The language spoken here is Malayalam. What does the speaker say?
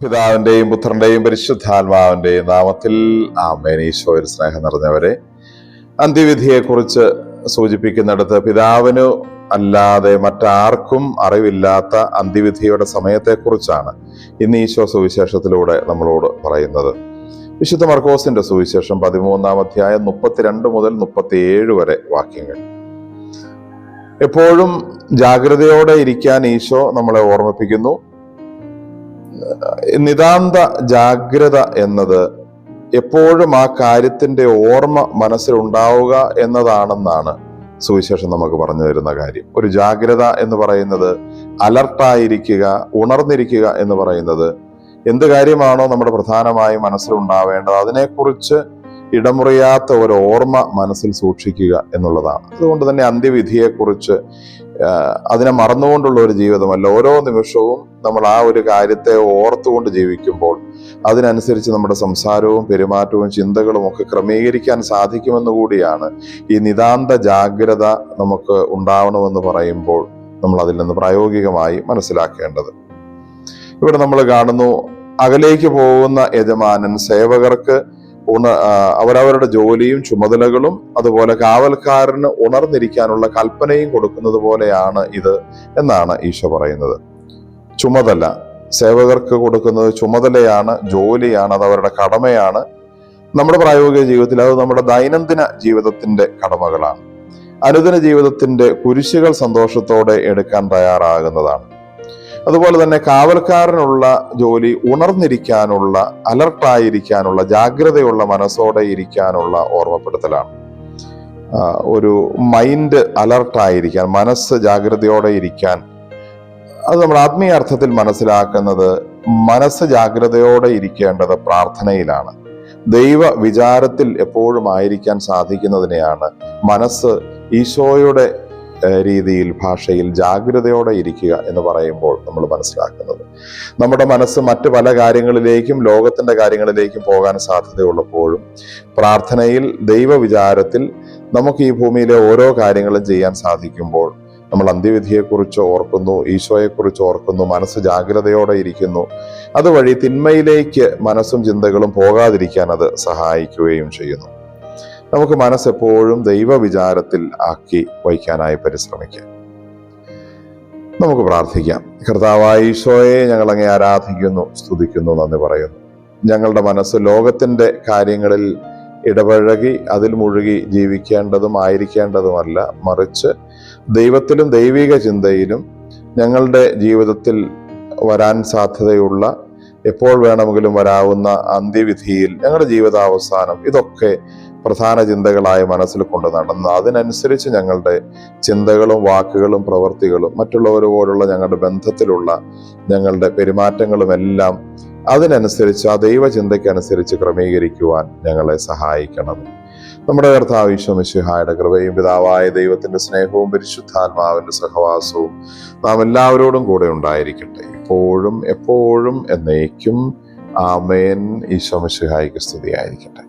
പിതാവിന്റെയും പുത്രന്റെയും പരിശുദ്ധാത്മാവിന്റെയും നാമത്തിൽ ആമേൻ. ഈശോയിൽ സ്നേഹം നിറഞ്ഞവരെ, അന്ത്യവിധിയെക്കുറിച്ച് സൂചിപ്പിക്കുന്നിടത്ത് പിതാവിനു അല്ലാതെ മറ്റാർക്കും അറിവില്ലാത്ത അന്ത്യവിധിയുടെ സമയത്തെക്കുറിച്ചാണ് ഇന്ന് ഈശോ സുവിശേഷത്തിലൂടെ നമ്മളോട് പറയുന്നത്. വിശുദ്ധ മർക്കോസിന്റെ സുവിശേഷം 13-ാം അധ്യായം 32 മുതൽ 37 വരെ വാക്യങ്ങൾ. എപ്പോഴും ജാഗ്രതയോടെ ഇരിക്കാൻ ഈശോ നമ്മളെ ഓർമ്മിപ്പിക്കുന്നു. നിതാന്ത ജാഗ്രത എന്നത് എപ്പോഴും ആ കാര്യത്തിന്റെ ഓർമ്മ മനസ്സിലുണ്ടാവുക എന്നതാണെന്നാണ് സുവിശേഷം നമുക്ക് പറഞ്ഞു തരുന്ന കാര്യം. ഒരു ജാഗ്രത എന്ന് പറയുന്നത് അലർട്ടായിരിക്കുക, ഉണർന്നിരിക്കുക എന്ന് പറയുന്നത് എന്ത് കാര്യമാണോ നമ്മുടെ പ്രധാനമായും മനസ്സിലുണ്ടാവേണ്ടത് അതിനെക്കുറിച്ച് ഇടമുറിയാത്ത ഒരു ഓർമ്മ മനസ്സിൽ സൂക്ഷിക്കുക എന്നുള്ളതാണ്. അതുകൊണ്ട് തന്നെ അന്ത്യവിധിയെക്കുറിച്ച് അതിനെ മറന്നുകൊണ്ടുള്ള ഒരു ജീവിതമല്ല. ഓരോ നിമിഷവും നമ്മൾ ആ ഒരു കാര്യത്തെ ഓർത്തുകൊണ്ട് ജീവിക്കുമ്പോൾ അതിനനുസരിച്ച് നമ്മുടെ സംസാരവും പെരുമാറ്റവും ചിന്തകളും ഒക്കെ ക്രമീകരിക്കാൻ സാധിക്കുമെന്ന് കൂടിയാണ് ഈ നിതാന്ത ജാഗ്രത നമുക്ക് ഉണ്ടാവണമെന്ന് പറയുമ്പോൾ നമ്മൾ അതിൽ നിന്ന് പ്രായോഗികമായി മനസ്സിലാക്കേണ്ടത്. ഇവിടെ നമ്മൾ കാണുന്നു, അകലേക്ക് പോകുന്ന യജമാനൻ സേവകർക്ക് അവരവരുടെ ജോലിയും ചുമതലകളും അതുപോലെ കാവൽക്കാരന് ഉണർന്നിരിക്കാനുള്ള കൽപ്പനയും കൊടുക്കുന്നത് പോലെയാണ് ഇത് എന്നാണ് ഈശോ പറയുന്നത്. ചുമതല സേവകർക്ക് കൊടുക്കുന്നത് ചുമതലയാണ്, ജോലിയാണ്, അത് അവരുടെ കടമയാണ്. നമ്മുടെ പ്രായോഗിക ജീവിതത്തിൽ അത് നമ്മുടെ ദൈനംദിന ജീവിതത്തിന്റെ കടമകളാണ്. അനുദിന ജീവിതത്തിന്റെ കുരിശുകൾ സന്തോഷത്തോടെ എടുക്കാൻ തയ്യാറാകുന്നതാണ്. അതുപോലെ തന്നെ കാവൽക്കാരനുള്ള ജോലി ഉണർന്നിരിക്കാനുള്ള, അലർട്ടായിരിക്കാനുള്ള, ജാഗ്രതയുള്ള മനസ്സോടെ ഇരിക്കാനുള്ള ഓർമ്മപ്പെടുത്തലാണ്. ഒരു മൈൻഡ് അലർട്ടായിരിക്കാൻ, മനസ്സ് ജാഗ്രതയോടെ ഇരിക്കാൻ, അത് നമ്മൾ ആത്മീയ അർത്ഥത്തിൽ മനസ്സിലാക്കുന്നത് മനസ്സ് ജാഗ്രതയോടെ ഇരിക്കേണ്ടത് പ്രാർത്ഥനയിലാണ്. ദൈവ വിചാരത്തിൽ എപ്പോഴും ആയിരിക്കാൻ സാധിക്കുന്നതിനെയാണ് മനസ്സ് ഈശോയുടെ രീതിയിൽ, ഭാഷയിൽ ജാഗ്രതയോടെ ഇരിക്കുക എന്ന് പറയുമ്പോൾ നമ്മൾ മനസ്സിലാക്കുന്നത്. നമ്മുടെ മനസ്സ് മറ്റ് പല കാര്യങ്ങളിലേക്കും, ലോകത്തിന്റെ കാര്യങ്ങളിലേക്കും പോകാൻ സാധ്യതയുള്ളപ്പോഴും പ്രാർത്ഥനയിൽ, ദൈവവിചാരത്തിൽ നമുക്ക് ഈ ഭൂമിയിലെ ഓരോ കാര്യങ്ങളും ചെയ്യാൻ സാധിക്കുമ്പോൾ നമ്മൾ അന്ത്യവിധിയെക്കുറിച്ച് ഓർക്കുന്നു, ഈശോയെക്കുറിച്ച് ഓർക്കുന്നു, മനസ്സ് ജാഗ്രതയോടെ ഇരിക്കുന്നു. അതുവഴി തിന്മയിലേക്ക് മനസ്സും ചിന്തകളും പോകാതിരിക്കാൻ അത് സഹായിക്കുകയും ചെയ്യുന്നു. നമുക്ക് മനസ്സെപ്പോഴും ദൈവവിചാരത്തിൽ ആക്കി വയ്ക്കാനായി പരിശ്രമിക്കാം. നമുക്ക് പ്രാർത്ഥിക്കാം. കർത്താവായ ഈശോയെ, ഞങ്ങൾ അങ്ങേ ആരാധിക്കുന്നു, സ്തുതിക്കുന്നു, നന്ദി പറയുന്നു. ഞങ്ങളുടെ മനസ്സ് ലോകത്തിന്റെ കാര്യങ്ങളിൽ ഇടപഴകി അതിൽ മുഴുകി ജീവിക്കേണ്ടതും ആയിരിക്കേണ്ടതുമല്ല, മറിച്ച് ദൈവത്തിലും ദൈവിക ചിന്തയിലും ഞങ്ങളുടെ ജീവിതത്തിൽ വരാൻ സാധ്യതയുള്ള, എപ്പോൾ വേണമെങ്കിലും വരാവുന്ന അന്ത്യവിധിയിൽ, ഞങ്ങളുടെ ജീവിതാവസാനം, ഇതൊക്കെ പ്രധാന ചിന്തകളായി മനസ്സിൽ കൊണ്ട് നടന്ന് അതിനനുസരിച്ച് ഞങ്ങളുടെ ചിന്തകളും വാക്കുകളും പ്രവൃത്തികളും മറ്റുള്ളവരോടുള്ള ഞങ്ങളുടെ ബന്ധത്തിലുള്ള ഞങ്ങളുടെ പെരുമാറ്റങ്ങളും എല്ലാം അതിനനുസരിച്ച്, ആ ദൈവചിന്തയ്ക്കനുസരിച്ച് ക്രമീകരിക്കുവാൻ ഞങ്ങളെ സഹായിക്കണം. നമ്മുടെ കർത്താവ് ഈശോ മിശിഹായുടെ കൃപയും പിതാവായ ദൈവത്തിന്റെ സ്നേഹവും പരിശുദ്ധാത്മാവിന്റെ സഹവാസവും നാം എല്ലാവരോടും കൂടെ ഉണ്ടായിരിക്കട്ടെ, ഇപ്പോഴും എപ്പോഴും എന്നേക്കും. ആമേൻ. ഈശോ മിശിഹായ്ക്ക് സ്തുതിയായിരിക്കട്ടെ.